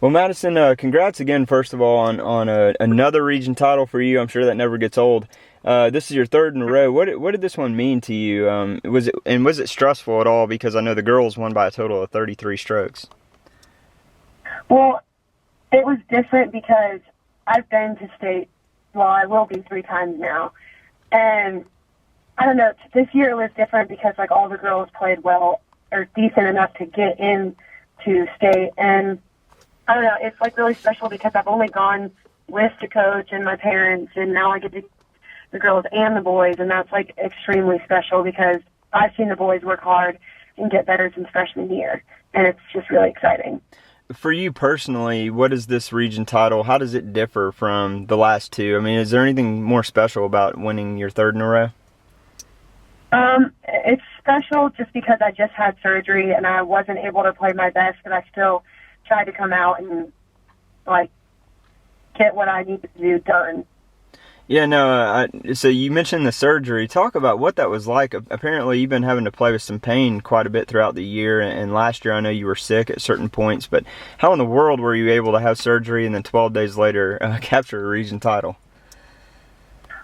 Well, Madison, congrats again, first of all, on another region title for you. I'm sure that never gets old. This is your third in a row. What did this one mean to you? Was it stressful at all? Because I know the girls won by a total of 33 strokes. Well, it was different because I've been to state, well, I will be 3 times now. And I don't know, this year it was different because like all the girls played well or decent enough to get into state. And I don't know, it's like really special because I've only gone with the coach and my parents, and now I get to the girls and the boys, and that's like extremely special because I've seen the boys work hard and get better since freshman year, and it's just really exciting. For you personally, what is this region title? How does it differ from the last two? I mean, is there anything more special about winning your third in a row? It's special just because I just had surgery and I wasn't able to play my best, but I still tried to come out and like get what I needed to do done. Yeah, no, so you mentioned the surgery. Talk about what that was like. Apparently, you've been having to play with some pain quite a bit throughout the year, and last year I know you were sick at certain points, but how in the world were you able to have surgery and then 12 days later capture a region title?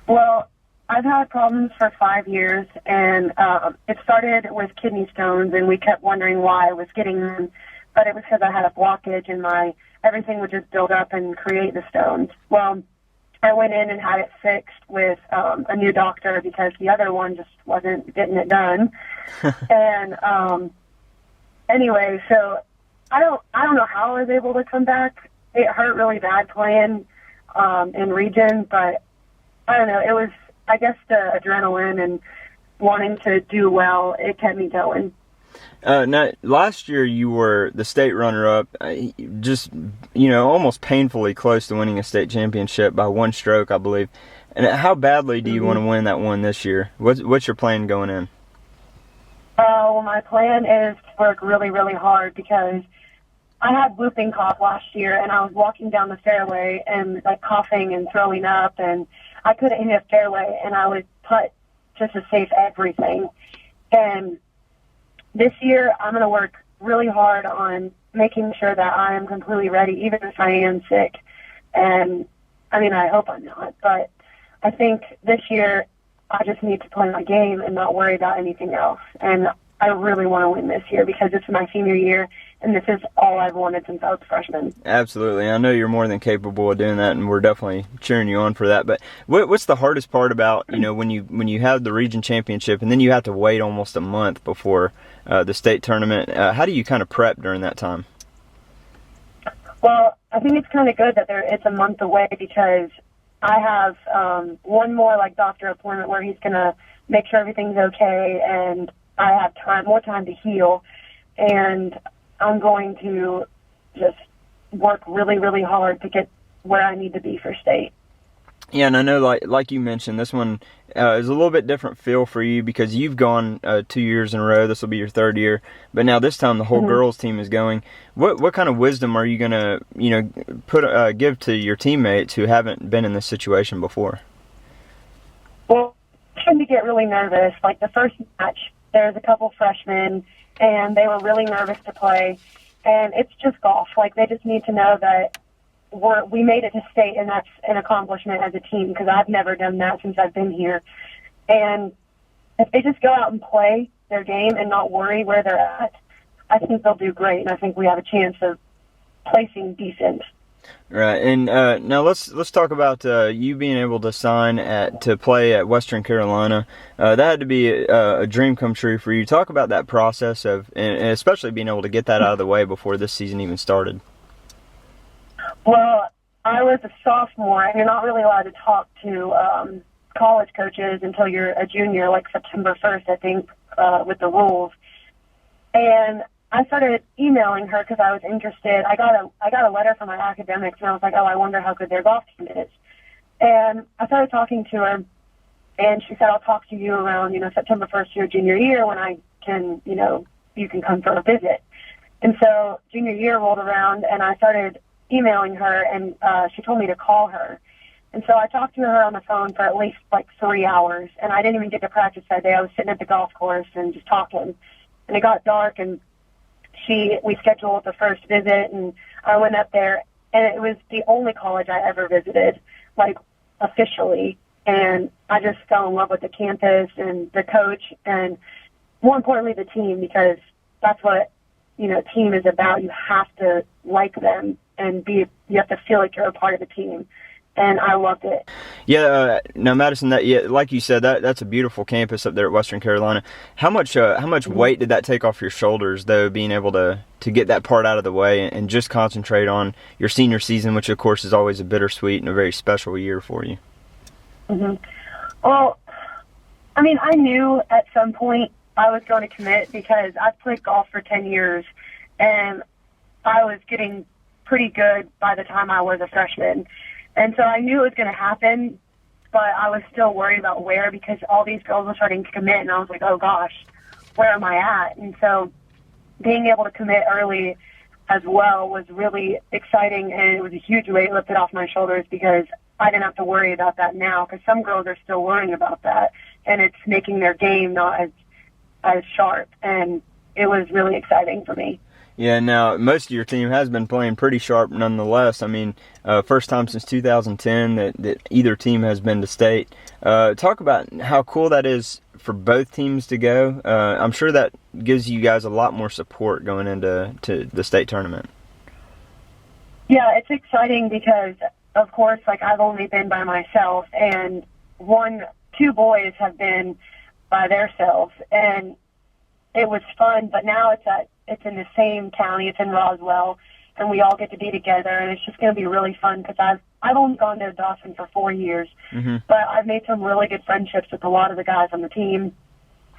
Well, I've had problems for 5 years, and it started with kidney stones, and we kept wondering why I was getting them, but it was because I had a blockage and everything would just build up and create the stones. Well, I went in and had it fixed with a new doctor because the other one just wasn't getting it done. And anyway, so I don't know how I was able to come back. It hurt really bad playing in region, but I don't know. It was, I guess, the adrenaline and wanting to do well. It kept me going. Now, last year you were the state runner-up, just, almost painfully close to winning a state championship by 1 stroke, I believe. And how badly do you want to win that one this year? What's your plan going in? Well, my plan is to work really, really hard because I had whooping cough last year, and I was walking down the fairway and like coughing and throwing up, and I couldn't hit a fairway, and I would putt just to save everything. And this year, I'm going to work really hard on making sure that I am completely ready, even if I am sick. And, I mean, I hope I'm not. But I think this year, I just need to play my game and not worry about anything else. And I really want to win this year because it's my senior year, and this is all I've wanted since I was a freshman. Absolutely. I know you're more than capable of doing that, and we're definitely cheering you on for that. But what's the hardest part about, when you have the region championship and then you have to wait almost a month before the state tournament? How do you kind of prep during that time? Well, I think it's kind of good that it's a month away because I have one more doctor appointment where he's going to make sure everything's okay, and I have more time to heal, and I'm going to just work really, really hard to get where I need to be for state. Yeah, and I know, like you mentioned, this one is a little bit different feel for you because you've gone 2 years in a row. This will be your third year, but now this time the whole girls team is going. What kind of wisdom are you going to give to your teammates who haven't been in this situation before? Well, I tend to get really nervous. Like the first match, there's a couple freshmen, and they were really nervous to play. And it's just golf. They just need to know that we made it to state, and that's an accomplishment as a team because I've never done that since I've been here. And if they just go out and play their game and not worry where they're at, I think they'll do great, and I think we have a chance of placing decent. Right, and now let's talk about you being able to sign to play at Western Carolina. That had to be a dream come true for you. Talk about that process and especially being able to get that out of the way before this season even started. Well, I was a sophomore, and you're not really allowed to talk to college coaches until you're a junior, like September 1st, I think, with the rules. And I started emailing her because I was interested. I got a letter from my academics, and I was like, oh, I wonder how good their golf team is. And I started talking to her, and she said, I'll talk to you around, September 1st, your junior year when I can, you can come for a visit. And so junior year rolled around, and I started emailing her, and she told me to call her. And so I talked to her on the phone for at least 3 hours, and I didn't even get to practice that day. I was sitting at the golf course and just talking. And it got dark, and we scheduled the first visit, and I went up there, and it was the only college I ever visited, like, officially. And I just fell in love with the campus and the coach and, more importantly, the team, because that's what, team is about. You have to like them and you have to feel like you're a part of the team. And I loved it. Yeah, now Madison, like you said, that's a beautiful campus up there at Western Carolina. How much weight did that take off your shoulders, though, being able to get that part out of the way and just concentrate on your senior season, which of course is always a bittersweet and a very special year for you? Mm-hmm. Well, I mean, I knew at some point I was going to commit because I've played golf for 10 years, and I was getting pretty good by the time I was a freshman. And so I knew it was going to happen, but I was still worried about where, because all these girls were starting to commit, and I was like, oh, gosh, where am I at? And so being able to commit early as well was really exciting, and it was a huge weight lifted off my shoulders because I didn't have to worry about that now, because some girls are still worrying about that, and it's making their game not as sharp, and it was really exciting for me. Yeah, now, most of your team has been playing pretty sharp nonetheless. I mean, first time since 2010 that either team has been to state. Talk about how cool that is for both teams to go. I'm sure that gives you guys a lot more support going into the state tournament. Yeah, it's exciting because, of course, like, I've only been by myself, and two boys have been by themselves, and it was fun, but now it's in the same county, it's in Roswell, and we all get to be together, and it's just going to be really fun because I've only gone to Dawson for 4 years, but I've made some really good friendships with a lot of the guys on the team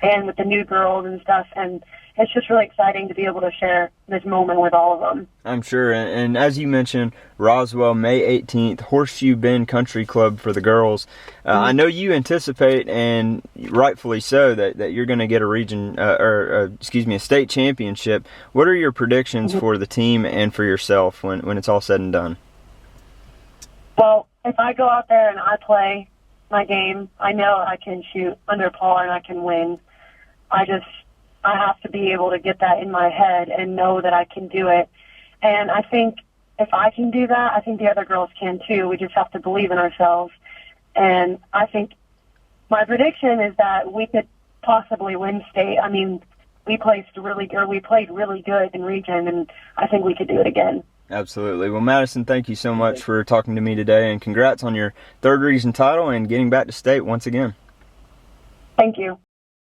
and with the new girls and stuff, and it's just really exciting to be able to share this moment with all of them. I'm sure, and as you mentioned, Roswell, May 18th, Horseshoe Bend Country Club for the girls. I know you anticipate, and rightfully so, that you're going to get a state championship. What are your predictions for the team and for yourself when it's all said and done? Well, if I go out there and I play my game, I know I can shoot under par and I can win. I have to be able to get that in my head and know that I can do it. And I think if I can do that, I think the other girls can too. We just have to believe in ourselves. And I think my prediction is that we could possibly win state. I mean, we played really good in region, and I think we could do it again. Absolutely. Well, Madison, thank you so much for talking to me today, and congrats on your third region title and getting back to state once again. Thank you.